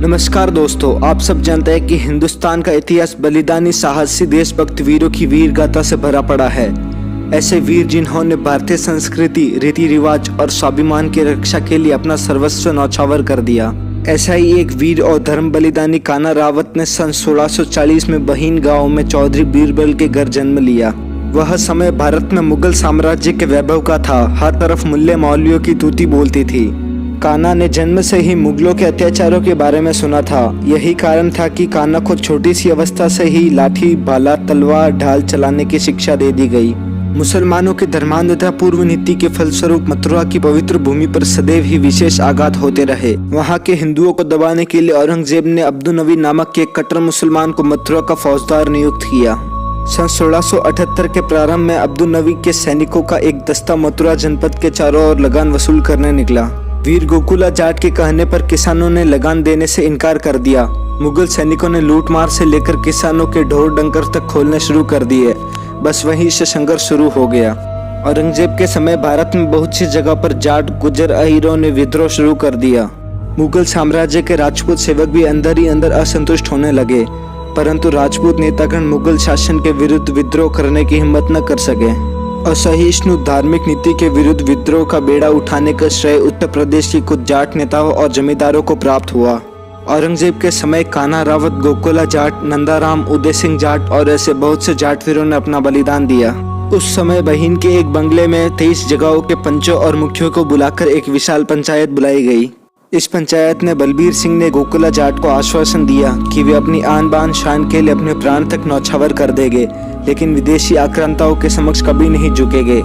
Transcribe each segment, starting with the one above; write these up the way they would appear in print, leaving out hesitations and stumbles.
नमस्कार दोस्तों, आप सब जानते हैं कि हिंदुस्तान का इतिहास बलिदानी, साहसी, देशभक्त वीरों की वीर गाथा से भरा पड़ा है। ऐसे वीर जिन्होंने भारतीय संस्कृति, रीति रिवाज और स्वाभिमान की रक्षा के लिए अपना सर्वस्व न्यौछावर कर दिया। ऐसा ही एक वीर और धर्म बलिदानी कान्हा रावत ने सन 1640 में बहीन गांव में चौधरी बीरबल के घर जन्म लिया। वह समय भारत में मुगल साम्राज्य के वैभव का था। हर तरफ मुल्ले मौलवियों की तूती बोलती थी। कान्हा ने जन्म से ही मुगलों के अत्याचारों के बारे में सुना था। यही कारण था कि कान्हा को छोटी सी अवस्था से ही लाठी, भाला, तलवार, ढाल चलाने की शिक्षा दे दी गई। मुसलमानों की धर्मांधता पूर्व नीति के फलस्वरूप मथुरा की पवित्र भूमि पर सदैव ही विशेष आघात होते रहे। वहां के हिंदुओं को दबाने के लिए औरंगजेब ने अब्दुल नबी नामक के एक कट्टर मुसलमान को मथुरा का फौजदार नियुक्त किया। सन 1678 के प्रारंभ में अब्दुल नबी के सैनिकों का एक दस्ता मथुरा जनपद के चारों ओर लगान वसूल करने निकला। वीर गोकुला जाट के कहने पर किसानों ने लगान देने से इनकार कर दिया। मुगल सैनिकों ने लूटमार से लेकर किसानों के ढोर डंकर तक खोलने शुरू कर दिए। बस वहीं से संघर्ष शुरू हो गया। औरंगजेब के समय भारत में बहुत सी जगह पर जाट, गुर्जर, अहीरों ने विद्रोह शुरू कर दिया। मुगल साम्राज्य के राजपूत सेवक भी अंदर ही अंदर असंतुष्ट होने लगे, परंतु राजपूत नेतागण मुगल शासन के विरुद्ध विद्रोह करने की हिम्मत न कर सके। असहिष्णु धार्मिक नीति के विरुद्ध विद्रोह का बेड़ा उठाने का श्रेय उत्तर प्रदेश की कुछ जाट नेताओं और जमींदारों को प्राप्त हुआ। औरंगजेब के समय कान्हा रावत, गोकुला जाट, नंदाराम, उदय सिंह जाट और ऐसे बहुत से जाट वीरों ने अपना बलिदान दिया। उस समय बहीन के एक बंगले में 23 जगहों के पंचों और मुखियों को बुलाकर एक विशाल पंचायत बुलाई गई। इस पंचायत में बलबीर सिंह ने गोकुला जाट को आश्वासन दिया कि वे अपनी आन बान शान के लिए अपने प्राण तक न्यौछावर कर देंगे, लेकिन विदेशी आक्रांताओं के समक्ष कभी नहीं झुकेंगे।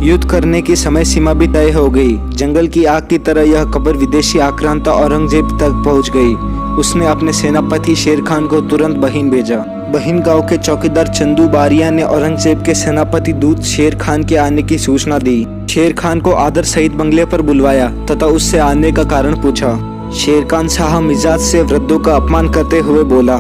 युद्ध करने की समय सीमा भी तय हो गई। जंगल की आग की तरह यह खबर विदेशी आक्रांता औरंगजेब तक पहुंच गई। उसने अपने सेनापति शेर खान को तुरंत बहीन भेजा। बहीन गांव के चौकीदार चंदू बारिया ने औरंगजेब के सेनापति दूत शेर खान के आने की सूचना दी। शेर खान को आदर सहित बंगले पर बुलवाया तथा उससे आने का कारण पूछा। शेर खान शाह मिजाज से वृद्धों का अपमान करते हुए बोला,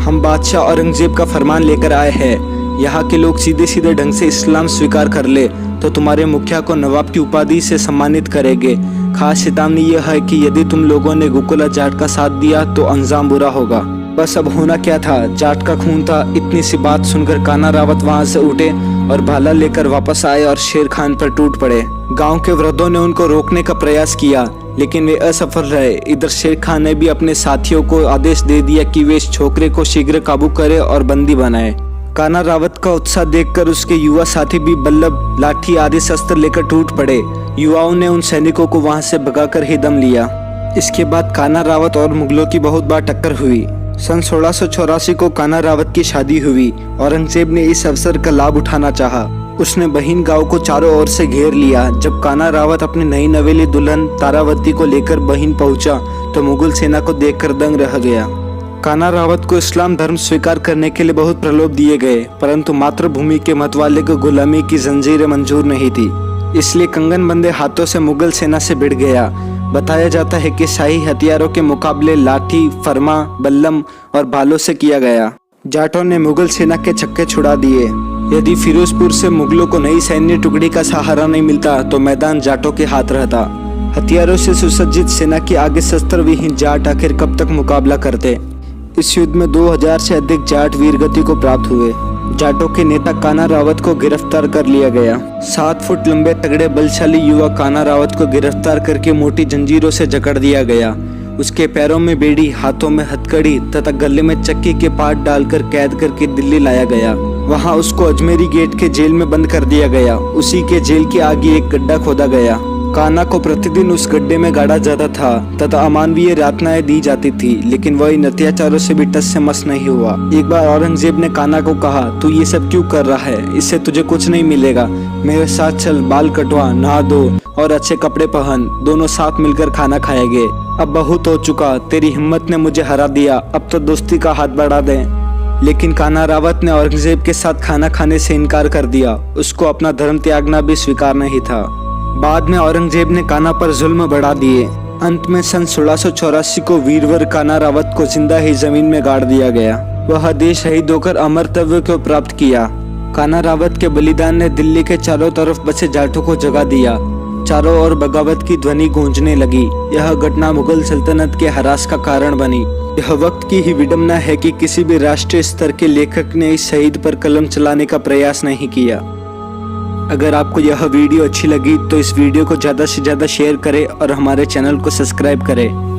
हम बादशाह औरंगजेब का फरमान लेकर आए हैं। यहाँ के लोग सीधे सीधे ढंग से इस्लाम स्वीकार कर ले तो तुम्हारे मुखिया को नवाब की उपाधि से सम्मानित करेंगे। खास चेतावनी यह है कि यदि तुम लोगों ने गोकुला जाट का साथ दिया तो अंजाम बुरा होगा। बस अब होना क्या था, जाट का खून था। इतनी सी बात सुनकर कान्हा रावत वहां से उठे और भाला लेकर वापस आए और शेर खान पर टूट पड़े। गांव के वृद्धों ने उनको रोकने का प्रयास किया, लेकिन वे असफल रहे। इधर शेर खान ने भी अपने साथियों को आदेश दे दिया कि वे इस छोकरे को शीघ्र काबू करे और बंदी बनाए। कान्हा रावत का उत्साह देखकर उसके युवा साथी भी बल्लभ, लाठी आदि शस्त्र लेकर टूट पड़े। युवाओं ने उन सैनिकों को वहां से भगाकर ही दम लिया। इसके बाद कान्हा रावत और मुगलों की बहुत बार टक्कर हुई। सन 1684 को कान्हा रावत की शादी हुई। औरंगजेब ने इस अवसर का लाभ उठाना चाहा। उसने बहीन गांव को चारों ओर से घेर लिया। जब कान्हा रावत अपनी नई नवेली दुल्हन तारावती को लेकर बहीन पहुंचा तो मुगल सेना को देखकर दंग रह गया। कान्हा रावत को इस्लाम धर्म स्वीकार करने के लिए बहुत प्रलोभ दिए गए, परंतु मातृभूमि के मतवाले को गुलामी की जंजीरें मंजूर नहीं थी। इसलिए कंगन बंदे हाथों से मुगल सेना से भिड़ गया। बताया जाता है कि शाही हथियारों के मुकाबले लाठी, फरमा, बल्लम और भालों से किया गया। जाटों ने मुगल सेना के छक्के छुड़ा दिए। यदि फिरोजपुर से मुगलों को नई सैन्य टुकड़ी का सहारा नहीं मिलता तो मैदान जाटों के हाथ रहता। हथियारों से सुसज्जित सेना के आगे शस्त्र विहीन जाट आखिर कब तक मुकाबला करते। इस युद्ध में 2000 से अधिक जाट वीरगति को प्राप्त हुए। जाटों के नेता कान्हा रावत को गिरफ्तार कर लिया गया। 7 फुट लंबे तगड़े बलशाली युवा कान्हा रावत को गिरफ्तार करके मोटी जंजीरों से जकड़ दिया गया। उसके पैरों में बेड़ी, हाथों में हथकड़ी तथा गले में चक्की के पाट डालकर कैद करके दिल्ली लाया गया। वहां उसको अजमेरी गेट के जेल में बंद कर दिया गया। उसी के जेल के आगे एक गड्ढा खोदा गया। कान्हा को प्रतिदिन उस गड्ढे में गाड़ा जाता था तथा अमानवीय यातनाएं दी जाती थी, लेकिन वह इन अत्याचारों से भी टस से मस नहीं हुआ। एक बार औरंगजेब ने कान्हा को कहा, तू ये सब क्यों कर रहा है? इससे तुझे कुछ नहीं मिलेगा। मेरे साथ चल, बाल कटवा, नहा धो और अच्छे कपड़े पहन, दोनों साथ मिलकर खाना खाएंगे। अब बहुत हो चुका, तेरी हिम्मत ने मुझे हरा दिया, अब तो दोस्ती का हाथ बढ़ा दे। लेकिन कान्हा रावत ने औरंगजेब के साथ खाना खाने से इनकार कर दिया। उसको अपना धर्म त्यागना भी स्वीकार नहीं था। बाद में औरंगजेब ने कान्हा पर जुल्म बढ़ा दिए। अंत में सन 1684 को वीरवर कान्हा रावत को जिंदा ही जमीन में गाड़ दिया गया। वह देश शहीद होकर अमरत्व को प्राप्त किया। कान्हा रावत के बलिदान ने दिल्ली के चारों तरफ बसे जाटों को जगा दिया। चारों ओर बगावत की ध्वनि गूंजने लगी। यह घटना मुगल सल्तनत के ह्रास का कारण बनी। यह वक्त की ही विडंबना है कि किसी भी राष्ट्रीय स्तर के लेखक ने इस शहीद पर कलम चलाने का प्रयास नहीं किया। अगर आपको यह वीडियो अच्छी लगी तो इस वीडियो को ज़्यादा से ज़्यादा शेयर करें और हमारे चैनल को सब्सक्राइब करें।